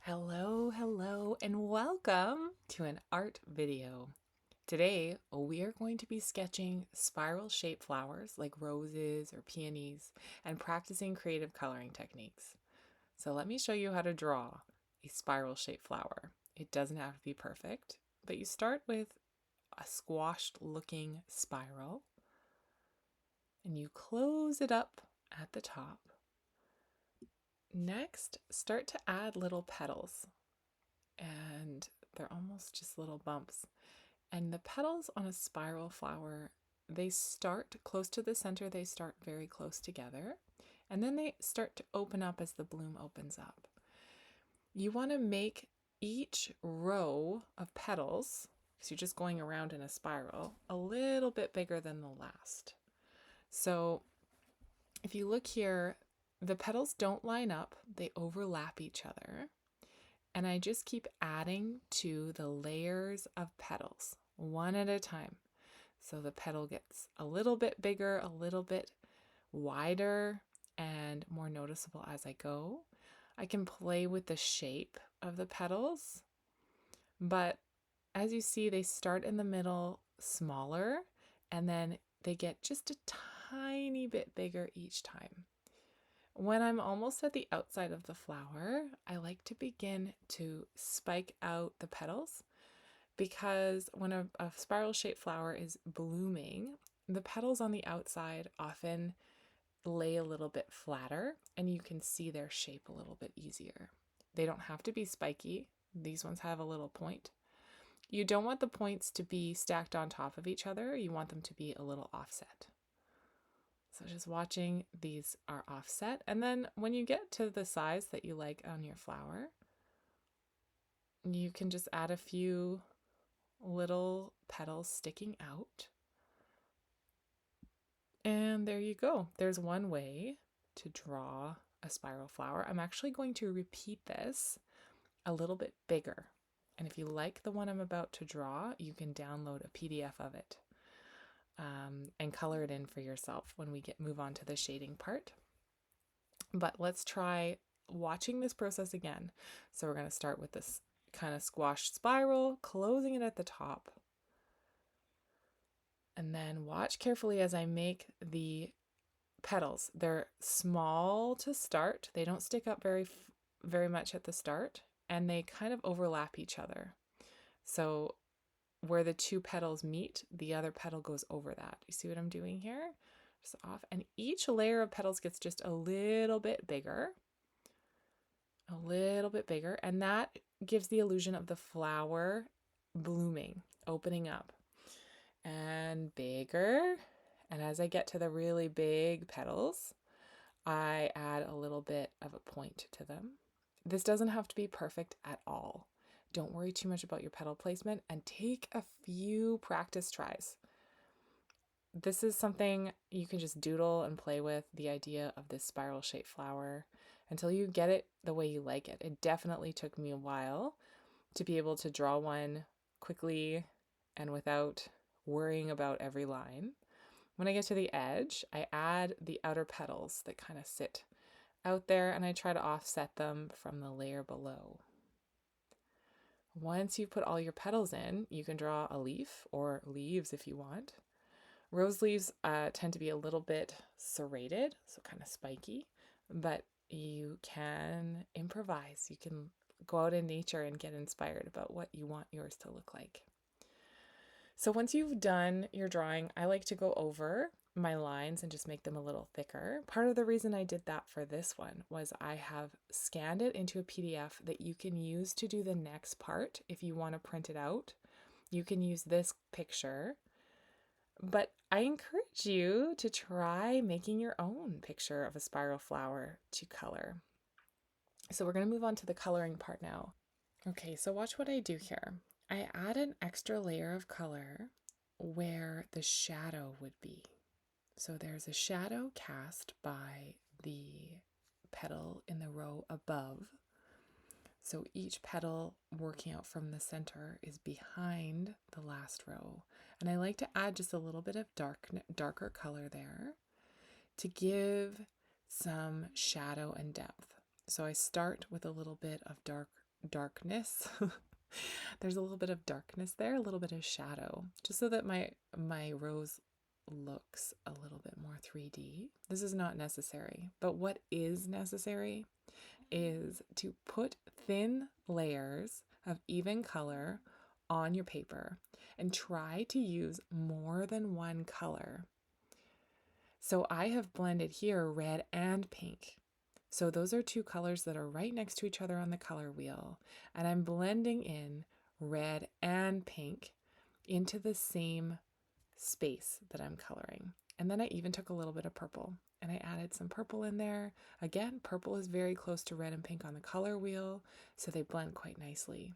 Hello, and welcome to an art video. Today, we are going to be sketching spiral-shaped flowers like roses or peonies and practicing creative coloring techniques. So let me show you how to draw a spiral-shaped flower. It doesn't have to be perfect, but you start with a squashed-looking spiral, and you close it up at the top. Next, start to add little petals, and they're almost just little bumps. And the petals on a spiral flower, they start close to the center, they start very close together, and then they start to open up as the bloom opens up. You want to make each row of petals, because you're just going around in a spiral, a little bit bigger than the last. So if you look here, the petals don't line up, they overlap each other. And I just keep adding to the layers of petals, one at a time. So the petal gets a little bit bigger, a little bit wider, and more noticeable as I go. I can play with the shape of the petals, but as you see, they start in the middle smaller, and then they get just a tiny bit bigger each time. When I'm almost at the outside of the flower, I like to begin to spike out the petals, because when a spiral-shaped flower is blooming, the petals on the outside often lay a little bit flatter and you can see their shape a little bit easier. They don't have to be spiky. These ones have a little point. You don't want the points to be stacked on top of each other. You want them to be a little offset. So just watching, these are offset. And then when you get to the size that you like on your flower, you can just add a few little petals sticking out. And there you go. There's one way to draw a spiral flower. I'm actually going to repeat this a little bit bigger. And if you like the one I'm about to draw, you can download a PDF of it. And color it in for yourself when we move on to the shading part. But let's try watching this process again. So we're going to start with this kind of squashed spiral, closing it at the top. And then watch carefully as I make the petals. They're small to start. They don't stick up very much at the start, and they kind of overlap each other. So where the two petals meet, the other petal goes over that. You see what I'm doing here? Just off. And each layer of petals gets just a little bit bigger. And that gives the illusion of the flower blooming, opening up. And bigger. And as I get to the really big petals, I add a little bit of a point to them. This doesn't have to be perfect at all. Don't worry too much about your petal placement and take a few practice tries. This is something you can just doodle and play with, the idea of this spiral-shaped flower, until you get it the way you like it. It definitely took me a while to be able to draw one quickly and without worrying about every line. When I get to the edge, I add the outer petals that kind of sit out there, and I try to offset them from the layer below. Once you've put all your petals in, you can draw a leaf or leaves if you want. Rose leaves tend to be a little bit serrated, so kind of spiky, but you can improvise. You can go out in nature and get inspired about what you want yours to look like. So once you've done your drawing, I like to go over my lines and just make them a little thicker. Part of the reason I did that for this one was I have scanned it into a PDF that you can use to do the next part. If you want to print it out, you can use this picture. But I encourage you to try making your own picture of a spiral flower to color. So we're going to move on to the coloring part now. Okay, so watch what I do here. I add an extra layer of color where the shadow would be. So there's a shadow cast by the petal in the row above. So each petal working out from the center is behind the last row. And I like to add just a little bit of darker color there to give some shadow and depth. So I start with a little bit of dark darkness. There's a little bit of darkness there, a little bit of shadow, just so that my rose looks a little bit more 3D. This is not necessary, but what is necessary is to put thin layers of even color on your paper and try to use more than one color. So I have blended here red and pink. So those are two colors that are right next to each other on the color wheel. And I'm blending in red and pink into the same space that I'm coloring. And then I even took a little bit of purple and I added some purple in there. Again, purple is very close to red and pink on the color wheel, so they blend quite nicely.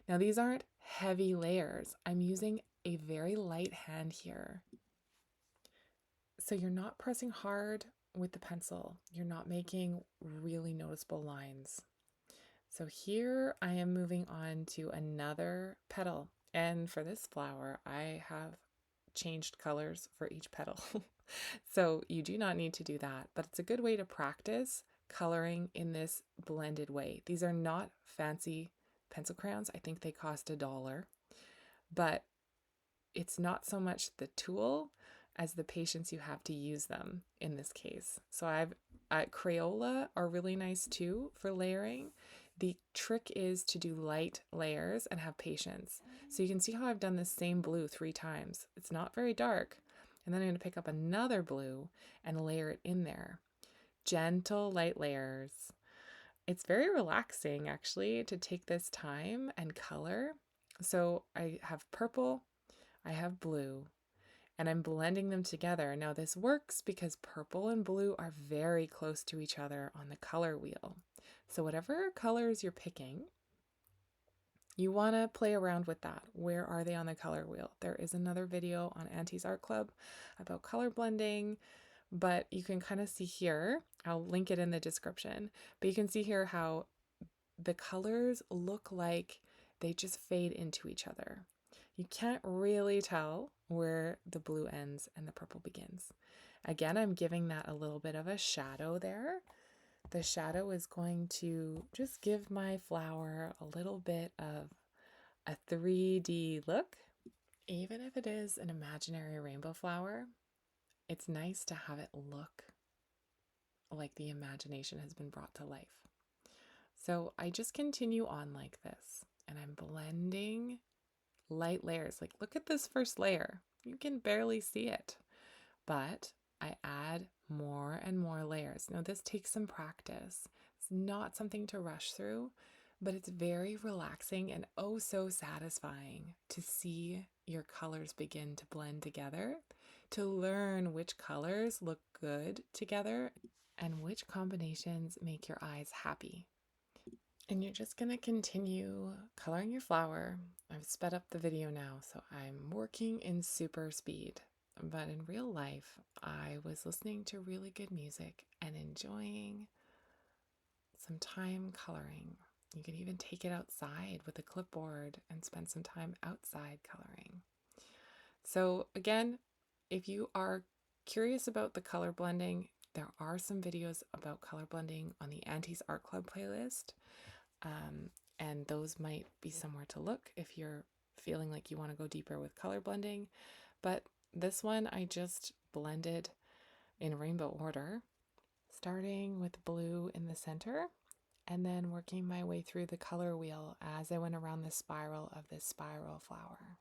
Now these aren't heavy layers. I'm using a very light hand here. So you're not pressing hard with the pencil. You're not making really noticeable lines. So here I am moving on to another petal. And for this flower, I have changed colors for each petal. So you do not need to do that, but it's a good way to practice coloring in this blended way. These are not fancy pencil crayons. I think they cost $1, but it's not so much the tool as the patience you have to use them in this case. So Crayola are really nice too for layering. The trick is to do light layers and have patience. So you can see how I've done this same blue 3 times. It's not very dark. And then I'm going to pick up another blue and layer it in there. Gentle light layers. It's very relaxing actually to take this time and color. So I have purple, I have blue, and I'm blending them together. Now this works because purple and blue are very close to each other on the color wheel. So whatever colors you're picking, you want to play around with that. Where are they on the color wheel? There is another video on Auntie's Art Club about color blending, but you can kind of see here, I'll link it in the description, but you can see here how the colors look like they just fade into each other. You can't really tell where the blue ends and the purple begins. Again, I'm giving that a little bit of a shadow there. The shadow is going to just give my flower a little bit of a 3D look. Even if it is an imaginary rainbow flower, it's nice to have it look like the imagination has been brought to life. So I just continue on like this, and I'm blending light layers. Like, look at this first layer. You can barely see it, but I add more and more layers. Now, this takes some practice. It's not something to rush through, but it's very relaxing and oh so satisfying to see your colors begin to blend together, to learn which colors look good together and which combinations make your eyes happy. And you're just going to continue coloring your flower. I've sped up the video now, so I'm working in super speed. But in real life, I was listening to really good music and enjoying some time coloring. You can even take it outside with a clipboard and spend some time outside coloring. So again, if you are curious about the color blending, there are some videos about color blending on the Auntie's Art Club playlist. And those might be somewhere to look if you're feeling like you want to go deeper with color blending. But this one I just blended in rainbow order, starting with blue in the center and then working my way through the color wheel as I went around the spiral of this spiral flower.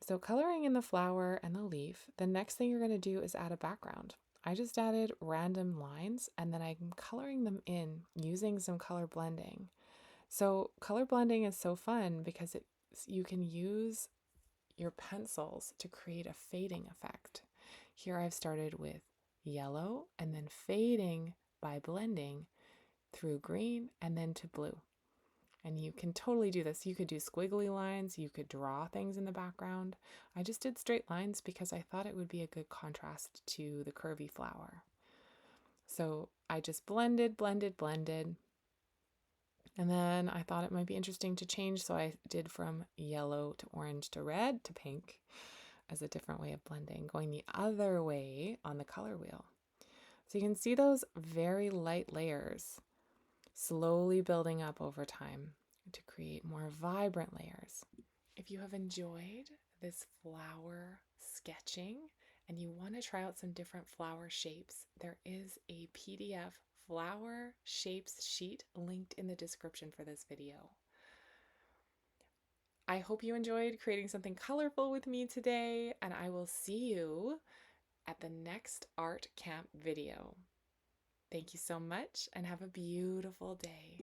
So coloring in the flower and the leaf, the next thing you're going to do is add a background. I just added random lines and then I'm coloring them in using some color blending. So color blending is so fun because you can use your pencils to create a fading effect. Here I've started with yellow and then fading by blending through green and then to blue. And you can totally do this. You could do squiggly lines, you could draw things in the background. I just did straight lines because I thought it would be a good contrast to the curvy flower. So I just blended. And then I thought it might be interesting to change, so I did from yellow to orange to red to pink as a different way of blending, going the other way on the color wheel. So you can see those very light layers slowly building up over time to create more vibrant layers. If you have enjoyed this flower sketching and you want to try out some different flower shapes, there is a PDF flower shapes sheet linked in the description for this video. I hope you enjoyed creating something colorful with me today, and I will see you at the next art camp video. Thank you so much and have a beautiful day.